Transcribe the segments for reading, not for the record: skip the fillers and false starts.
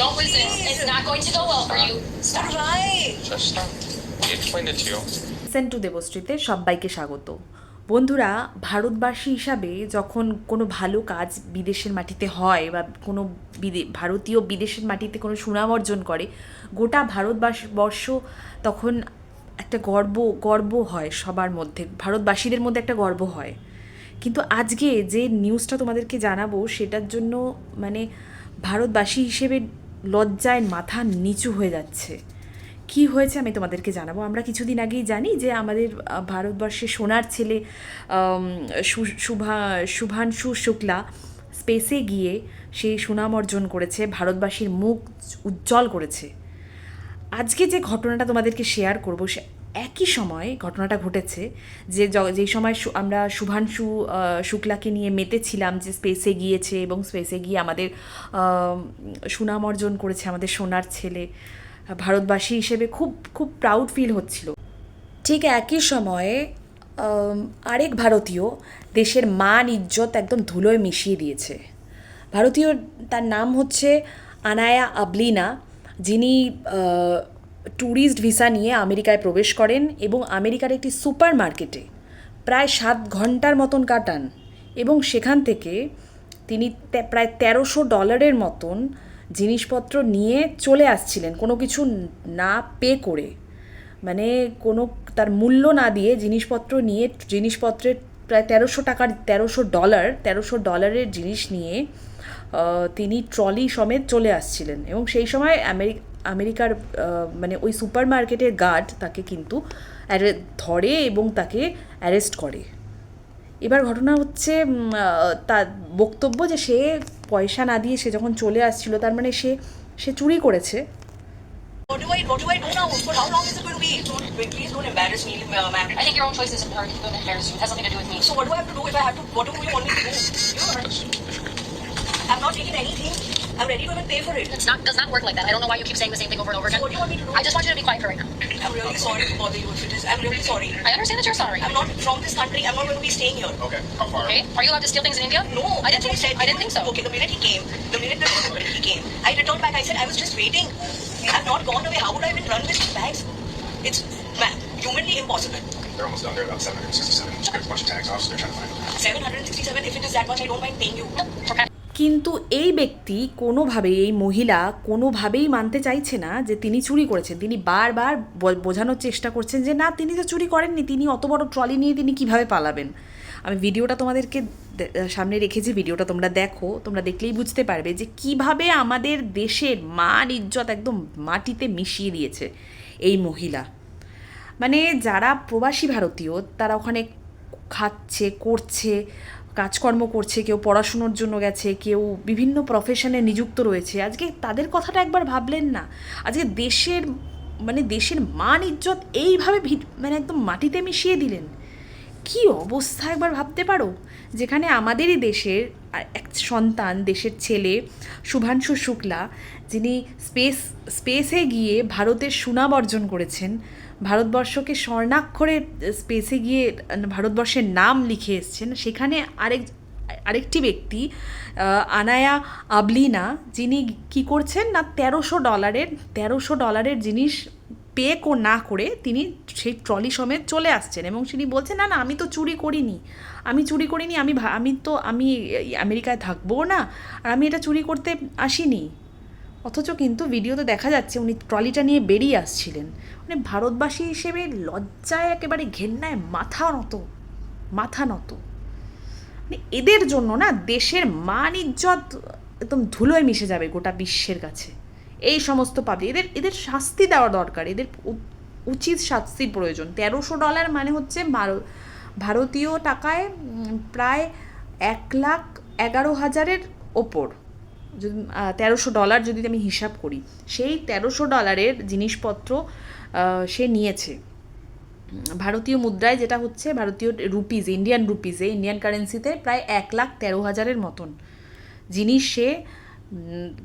Don't resist. It's not going to go well for you. Stop. Right. Just stop. He explained it to you. Listen to দেবশ্রীতে সবাইকে স্বাগত। বন্ধুরা, ভারতবাসী হিসাবে যখন কোনো ভালো কাজ বিদেশের মাটিতে হয় বা কোনো ভারতীয় বিদেশের মাটিতে কোনো সুনাম অর্জন করে, গোটা ভারতবর্ষ তখন একটা গর্ব হয় সবার মধ্যে, ভারতবাসীদের মধ্যে একটা গর্ব হয়। কিন্তু আজকে যে নিউজটা তোমাদেরকে জানাবো সেটার জন্য মানে ভারতবাসী হিসেবে লজ্জায় মাথা নিচু হয়ে যাচ্ছে। কি হয়েছে আমি তোমাদেরকে জানাবো। আমরা কিছুদিন আগেই জানি যে আমাদের ভারতবর্ষে সোনার ছেলে শুভাংশু শুক্লা স্পেসে গিয়ে সেই সুনাম অর্জন করেছে, ভারতবাসীর মুখ উজ্জ্বল করেছে। আজকে যে ঘটনাটা তোমাদেরকে শেয়ার করব সে একই সময় ঘটনাটা ঘটেছে, যেই সময় আমরা শুভাংশু শুক্লাকে নিয়ে মেতেছিলাম যে স্পেসে গিয়েছে এবং স্পেসে গিয়ে আমাদের সুনাম অর্জন করেছে আমাদের সোনার ছেলে, ভারতবাসী হিসেবে খুব খুব প্রাউড ফিল হচ্ছিল। ঠিক একই সময়ে আরেক ভারতীয় দেশের মান ইজ্জত একদম ধুলোয় মিশিয়ে দিয়েছে। ভারতীয়, তার নাম হচ্ছে আনায়া আবলিনা, যিনি ট্যুরিস্ট ভিসা নিয়ে আমেরিকায় প্রবেশ করেন এবং আমেরিকার একটি সুপার মার্কেটে প্রায় 7 ঘন্টার মতন কাটান এবং সেখান থেকে তিনি প্রায় $1300 মতন জিনিসপত্র নিয়ে চলে আসছিলেন, কোনো কিছু না পে করে, মানে কোনো তার মূল্য না দিয়ে জিনিসপত্র নিয়ে, জিনিসপত্রের প্রায় $1300 জিনিস নিয়ে তিনি ট্রলি সমেত চলে আসছিলেন এবং সেই সময় আমেরিকার মানে ওই সুপার মার্কেটের গার্ড তাকে কিন্তু ধরে এবং তাকে অ্যারেস্ট করে। এবার ঘটনা হচ্ছে তার বক্তব্য যে সে পয়সা না দিয়ে সে যখন চলে আসছিল, তার মানে সে চুরি করেছে। What do I do now? For how long is it going to be? Please don't embarrass me, ma'am. I think your own choice is important. Don't embarrass you. It has something to do with me. So what do I have to do if I have to? What do you want me to do? I'm not taking anything. I'm ready to even pay for it. Does not work like that. I don't know why you keep saying the same thing over and over again. So what do you want me to do? I just want you to be quiet for right now. I'm really sorry to bother you if it is. I'm really sorry. I understand that you're sorry. I'm not from this country. I'm not going to be staying here. Okay, how far? Okay? Are you allowed to steal things in India? No, I didn't think so. I didn't think so. Okay, the minute he came, I returned back. I said I was just waiting. I've not gone away. How would I even run with bags? It's, man, humanly impossible. They're almost done. They're about 767. Just got a bunch of tags off, so they're trying to find them. 767. If it is that much, I don't mind paying you. No, for past. কিন্তু এই ব্যক্তি কোনোভাবেই, এই মহিলা কোনোভাবেই মানতে চাইছে না যে তিনি চুরি করেছেন। তিনি বারবার বোঝানোর চেষ্টা করছেন যে না, তিনি তো চুরি করেননি, তিনি অত বড় ট্রলি নিয়ে তিনি কিভাবে পালাবেন। আমি ভিডিওটা তোমাদেরকে সামনে রেখেছি, ভিডিওটা তোমরা দেখো, তোমরা দেখলেই বুঝতে পারবে যে কিভাবে আমাদের দেশের মান ইজ্জত একদম মাটিতে মিশিয়ে দিয়েছে এই মহিলা। মানে যারা প্রবাসী ভারতীয় তারা ওখানে খাচ্ছে, করছে, কাজকর্ম করছে, কেউ পড়াশুনোর জন্য গেছে, কেউ বিভিন্ন প্রফেশনে নিযুক্ত রয়েছে, আজকে তাদের কথাটা একবার ভাবলেন না? আজকে দেশের মান ইজ্জত এইভাবে মানে একদম মাটিতে মিশিয়ে দিলেন। কি অবস্থা একবার ভাবতে পারো, যেখানে আমাদেরই দেশের এক সন্তান, দেশের ছেলে শুভাংশু শুক্লা, যিনি স্পেসে গিয়ে ভারতের সুনাম অর্জন করেছেন, ভারতবর্ষকে স্বর্ণাক্ষরে স্পেসে গিয়ে ভারতবর্ষের নাম লিখে এসছেন, সেখানে আরেকটি ব্যক্তি আনায়া আবলিনা, যিনি কি করছেন না $1300 জিনিস পে না করে তিনি সেই ট্রলি সমেত চলে আসছেন এবং তিনি বলছেন না আমি তো চুরি করিনি, আমি আমেরিকায় থাকবো না, আর আমি এটা চুরি করতে আসিনি। অথচ কিন্তু ভিডিওতে দেখা যাচ্ছে উনি ট্রলিটা নিয়ে বেরিয়ে আসছিলেন। মানে ভারতবাসী হিসেবে লজ্জায় একেবারে ঘেন্নায় মাথা নত। মানে এদের জন্য না দেশের মান ইজ্জত একদম ধুলোয় মিশে যাবে গোটা বিশ্বের কাছে। এই সমস্ত পাবলিক, এদের শাস্তি দেওয়া দরকার, এদের উচিত শাস্তির প্রয়োজন। $1300 মানে হচ্ছে ভারতীয় টাকায় প্রায় 1,11,000-এর ওপর। যদি $1300 যদি আমি হিসাব করি, সেই $1300 জিনিসপত্র সে নিয়েছে। ভারতীয় মুদ্রায় যেটা হচ্ছে ভারতীয় রুপিজ, ইন্ডিয়ান কারেন্সিতে প্রায় 1,13,000-এর মতন জিনিস সে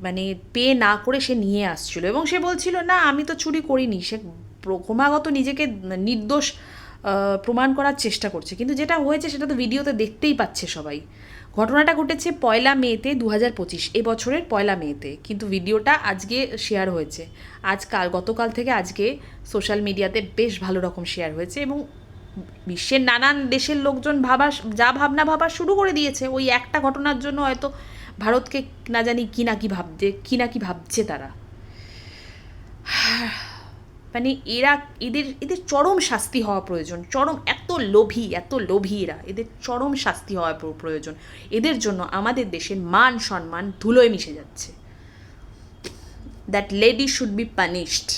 মানে পে না করে সে নিয়ে আসছিল এবং সে বলছিল না আমি তো চুরি করিনি। সে ক্রমাগত নিজেকে নির্দোষ প্রমাণ করার চেষ্টা করছে, কিন্তু যেটা হয়েছে সেটা তো ভিডিওতে দেখতেই পাচ্ছে সবাই। ঘটনাটা ঘটেছে 1 মেতে 2025, এবছরের 1 মেতে, কিন্তু ভিডিওটা আজকে শেয়ার হয়েছে। গতকাল থেকে আজকে সোশ্যাল মিডিয়াতে বেশ ভালো রকম শেয়ার হয়েছে, এবং বিশ্বের নানান দেশের লোকজন ভাবনা ভাবা শুরু করে দিয়েছে। ওই একটা ঘটনার জন্য হয়তো ভারতকে না জানি কি না কি ভাবছে তারা। মানে এদের চরম শাস্তি হওয়া প্রয়োজন, এত লোভী এরা, এদের চরম শাস্তি হওয়া প্রয়োজন। এদের জন্য আমাদের দেশের মান সম্মান ধুলোয় মিশে যাচ্ছে। That lady should be punished.